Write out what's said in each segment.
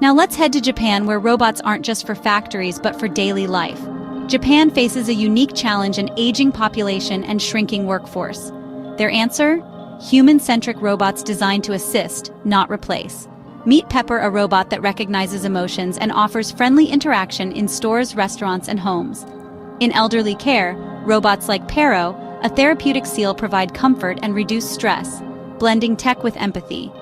Now let's head to Japan, where robots aren't just for factories but for daily life. Japan faces a unique challenge: an aging population and shrinking workforce. Their answer? Human-centric robots designed to assist, not replace. Meet Pepper, a robot that recognizes emotions and offers friendly interaction in stores, restaurants, and homes. In elderly care, robots like Pero, a therapeutic seal, provide comfort and reduce stress, blending tech with empathy.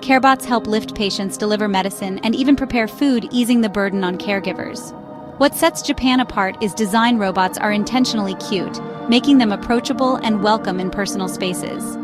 CareBots help lift patients, deliver medicine, and even prepare food, easing the burden on caregivers. What sets Japan apart is design. Robots are intentionally cute, making them approachable and welcome in personal spaces.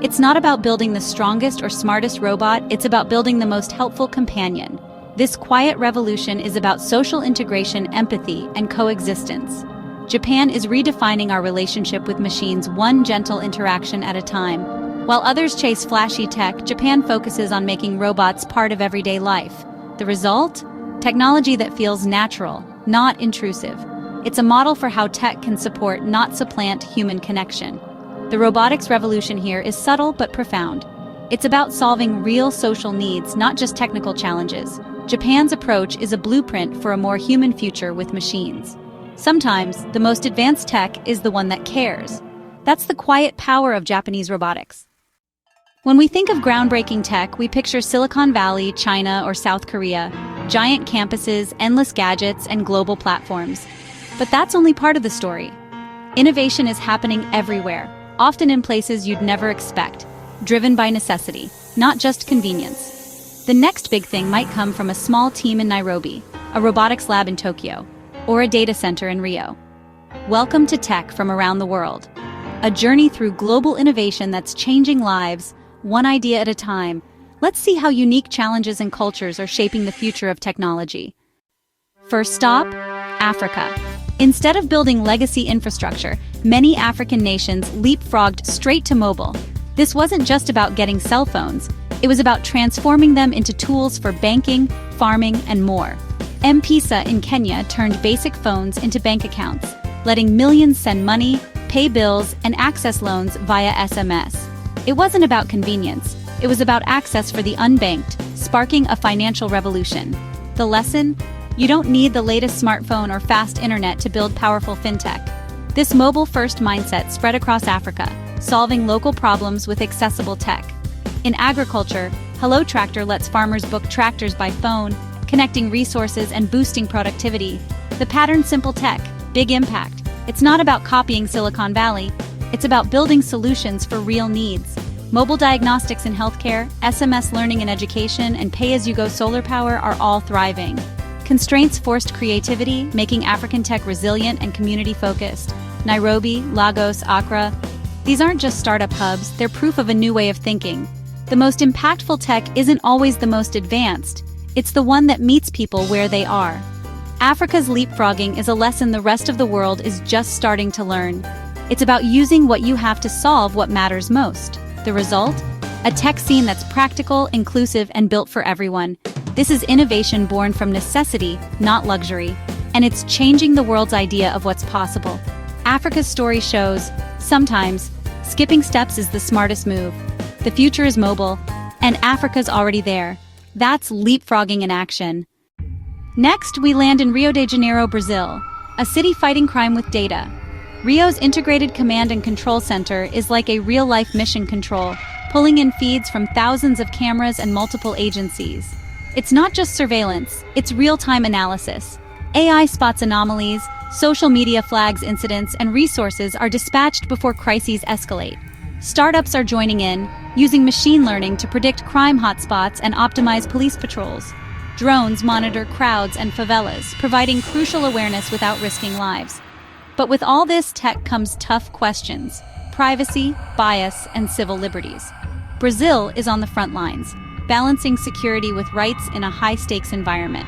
It's not about building the strongest or smartest robot, it's about building the most helpful companion. This quiet revolution is about social integration, empathy, and coexistence. Japan is redefining our relationship with machines, one gentle interaction at a time. While others chase flashy tech, Japan focuses on making robots part of everyday life. The result? Technology that feels natural, not intrusive. It's a model for how tech can support, not supplant, human connection. The robotics revolution here is subtle but profound. It's about solving real social needs, not just technical challenges. Japan's approach is a blueprint for a more human future with machines. Sometimes, the most advanced tech is the one that cares. That's the quiet power of Japanese robotics. When we think of groundbreaking tech, we picture Silicon Valley, China, or South Korea, giant campuses, endless gadgets, and global platforms. But that's only part of the story. Innovation is happening everywhere, often in places you'd never expect, driven by necessity, not just convenience. The next big thing might come from a small team in Nairobi, a robotics lab in Tokyo, or a data center in Rio. Welcome to Tech from Around the World, a journey through global innovation that's changing lives, one idea at a time. Let's see how unique challenges and cultures are shaping the future of technology. First stop, Africa. Instead of building legacy infrastructure, many African nations leapfrogged straight to mobile. This wasn't just about getting cell phones, it was about transforming them into tools for banking, farming, and more. M-Pesa in Kenya turned basic phones into bank accounts, letting millions send money, pay bills, and access loans via SMS. It wasn't about convenience, it was about access for the unbanked, sparking a financial revolution. The lesson? You don't need the latest smartphone or fast internet to build powerful fintech. This mobile-first mindset spread across Africa, solving local problems with accessible tech. In agriculture, Hello Tractor lets farmers book tractors by phone, connecting resources and boosting productivity. The pattern: simple tech, big impact. It's not about copying Silicon Valley, it's about building solutions for real needs. Mobile diagnostics in healthcare, SMS learning in education, and pay-as-you-go solar power are all thriving. Constraints forced creativity, making African tech resilient and community-focused. Nairobi, Lagos, Accra. These aren't just startup hubs, they're proof of a new way of thinking. The most impactful tech isn't always the most advanced, it's the one that meets people where they are. Africa's leapfrogging is a lesson the rest of the world is just starting to learn. It's about using what you have to solve what matters most. The result? A tech scene that's practical, inclusive, and built for everyone. This is innovation born from necessity, not luxury. And it's changing the world's idea of what's possible. Africa's story shows, sometimes, skipping steps is the smartest move. The future is mobile, and Africa's already there. That's leapfrogging in action. Next, we land in Rio de Janeiro, Brazil, a city fighting crime with data. Rio's integrated command and control center is like a real-life mission control, pulling in feeds from thousands of cameras and multiple agencies. It's not just surveillance, it's real-time analysis. AI spots anomalies, social media flags incidents, and resources are dispatched before crises escalate. Startups are joining in, using machine learning to predict crime hotspots and optimize police patrols. Drones monitor crowds and favelas, providing crucial awareness without risking lives. But with all this tech comes tough questions: privacy, bias, and civil liberties. Brazil is on the front lines, balancing security with rights in a high-stakes environment.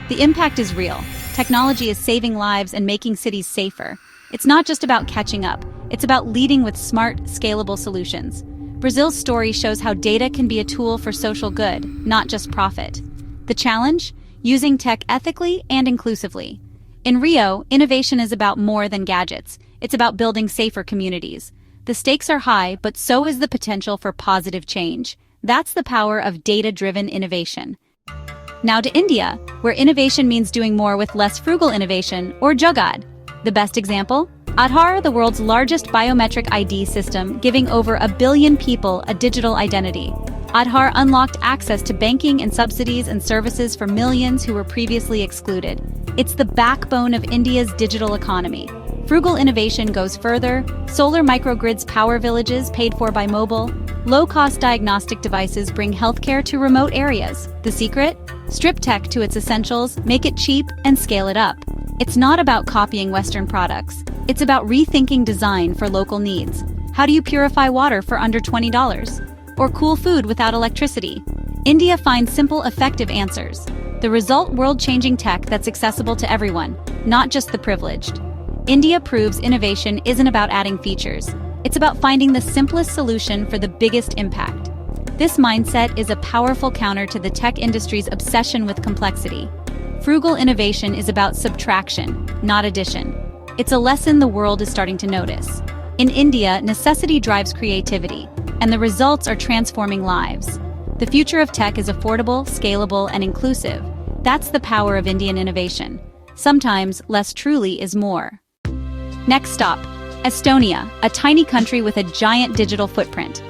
The impact is real. Technology is saving lives and making cities safer. It's not just about catching up, it's about leading with smart, scalable solutions. Brazil's story shows how data can be a tool for social good, not just profit. The challenge? Using tech ethically and inclusively. In Rio, innovation is about more than gadgets. It's about building safer communities. The stakes are high, but so is the potential for positive change. That's the power of data-driven innovation. Now to India, where innovation means doing more with less frugal innovation, or Jugaad. The best example? Aadhaar, the world's largest biometric ID system, giving over 1 billion people a digital identity. Aadhaar unlocked access to banking and subsidies and services for millions who were previously excluded. It's the backbone of India's digital economy. Frugal innovation goes further. Solar microgrids power villages paid for by mobile. Low-cost diagnostic devices bring healthcare to remote areas. The secret? Strip tech to its essentials, make it cheap, and scale it up. It's not about copying Western products. It's about rethinking design for local needs. How do you purify water for under $20? Or cool food without electricity? India finds simple, effective answers. The result: world-changing tech that's accessible to everyone, not just the privileged. India proves innovation isn't about adding features. It's about finding the simplest solution for the biggest impact. This mindset is a powerful counter to the tech industry's obsession with complexity. Frugal innovation is about subtraction, not addition. It's a lesson the world is starting to notice. In India, necessity drives creativity, and the results are transforming lives. The future of tech is affordable, scalable, and inclusive. That's the power of Indian innovation. Sometimes, less truly is more. Next stop, Estonia, a tiny country with a giant digital footprint.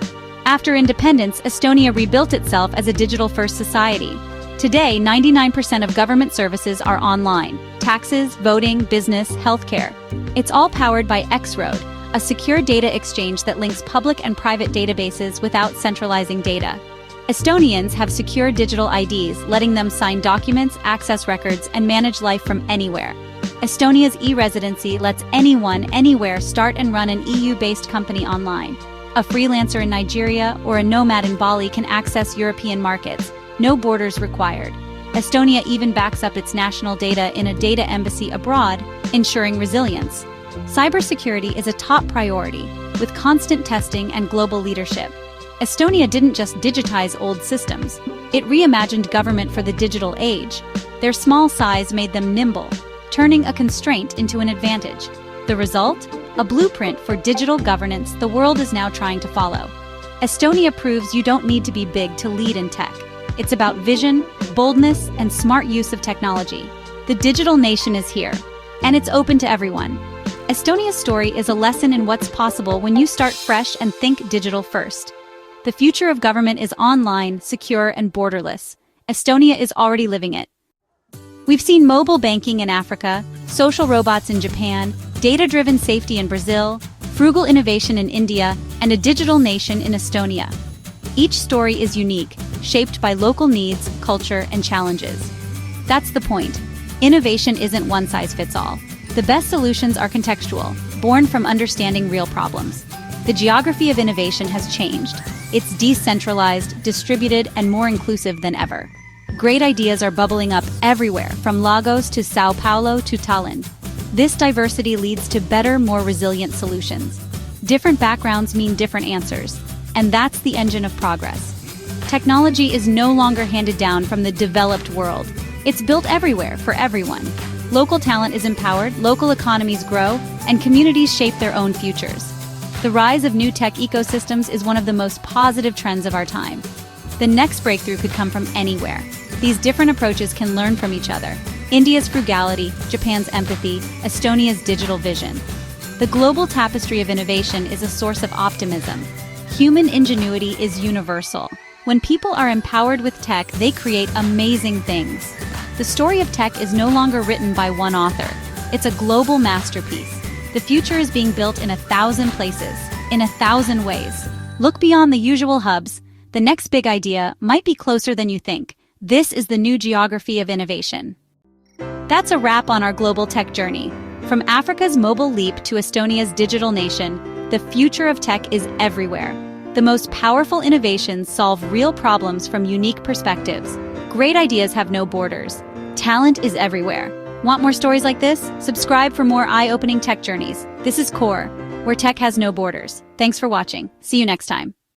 After independence, Estonia rebuilt itself as a digital-first society. Today, 99% of government services are online: taxes, voting, business, healthcare. It's all powered by X-Road, a secure data exchange that links public and private databases without centralizing data. Estonians have secure digital IDs, letting them sign documents, access records, and manage life from anywhere. Estonia's e-residency lets anyone, anywhere start and run an EU-based company online. A freelancer in Nigeria or a nomad in Bali can access European markets. No borders required. Estonia even backs up its national data in a data embassy abroad, ensuring resilience. Cybersecurity is a top priority, with constant testing and global leadership. Estonia didn't just digitize old systems. It reimagined government for the digital age. Their small size made them nimble, turning a constraint into an advantage. The result? A blueprint for digital governance the world is now trying to follow. Estonia proves you don't need to be big to lead in tech. It's about vision, boldness, and smart use of technology. The digital nation is here, and it's open to everyone. Estonia's story is a lesson in what's possible when you start fresh and think digital first. The future of government is online, secure, and borderless. Estonia is already living it. We've seen mobile banking in Africa, social robots in Japan, data-driven safety in Brazil, frugal innovation in India, and a digital nation in Estonia. Each story is unique, shaped by local needs, culture, and challenges. That's the point. Innovation isn't one size fits all. The best solutions are contextual, born from understanding real problems. The geography of innovation has changed. It's decentralized, distributed, and more inclusive than ever. Great ideas are bubbling up everywhere, from Lagos to Sao Paulo to Tallinn. This diversity leads to better, more resilient solutions. Different backgrounds mean different answers, and that's the engine of progress. Technology is no longer handed down from the developed world. It's built everywhere for everyone. Local talent is empowered, local economies grow, and communities shape their own futures. The rise of new tech ecosystems is one of the most positive trends of our time. The next breakthrough could come from anywhere. These different approaches can learn from each other. India's frugality, Japan's empathy, Estonia's digital vision. The global tapestry of innovation is a source of optimism. Human ingenuity is universal. When people are empowered with tech, they create amazing things. The story of tech is no longer written by one author. It's a global masterpiece. The future is being built in 1,000 places, in 1,000 ways. Look beyond the usual hubs. The next big idea might be closer than you think. This is the new geography of innovation. That's a wrap on our global tech journey. From Africa's mobile leap to Estonia's digital nation, the future of tech is everywhere. The most powerful innovations solve real problems from unique perspectives. Great ideas have no borders. Talent is everywhere. Want more stories like this? Subscribe for more eye-opening tech journeys. This is Core, where tech has no borders. Thanks for watching. See you next time.